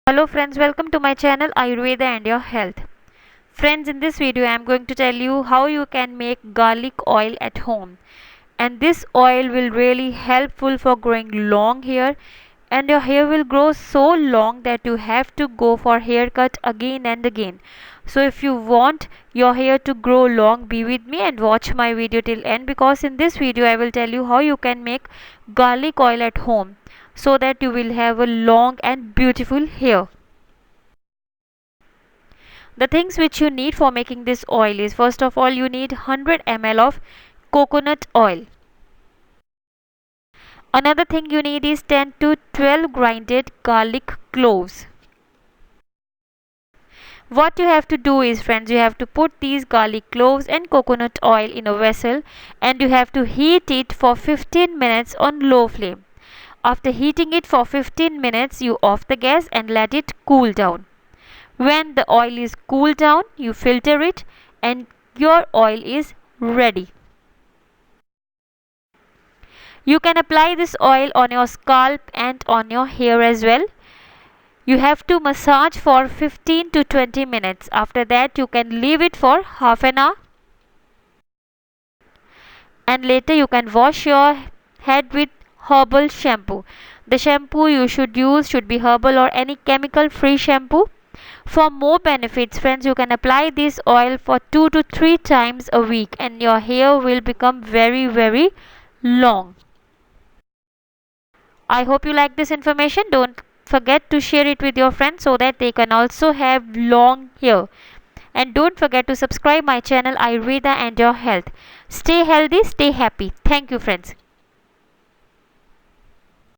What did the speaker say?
Hello friends, welcome to my channel Ayurveda and your health. Friends, in this video I am going to tell you how you can make garlic oil at home. And this oil will really helpful for growing long hair, and your hair will grow so long that you have to go for haircut again and again. So if you want your hair to grow long, be with me and watch my video till end, because in this video I will tell you how you can make garlic oil at home so that you will have a long and beautiful hair. The things which you need for making this oil is, first of all, you need 100 ml of coconut oil. Another thing you need is 10 to 12 grinded garlic cloves. What you have to do is, friends, you have to put these garlic cloves and coconut oil in a vessel, and you have to heat it for 15 minutes on low flame. After heating it for 15 minutes, you off the gas and let it cool down. When the oil is cooled down, you filter it and your oil is ready. You can apply this oil on your scalp and on your hair as well. You have to massage for 15 to 20 minutes. After that, you can leave it for half an hour. And later you can wash your head with herbal shampoo. The shampoo you should use should be herbal or any chemical free shampoo. For more benefits, friends, you can apply this oil for 2 to 3 times a week and your hair will become very long. I hope you like this information. Don't forget to share it with your friends so that they can also have long hair. And don't forget to subscribe my channel Ayurveda and your health. Stay healthy, stay happy. Thank you, friends.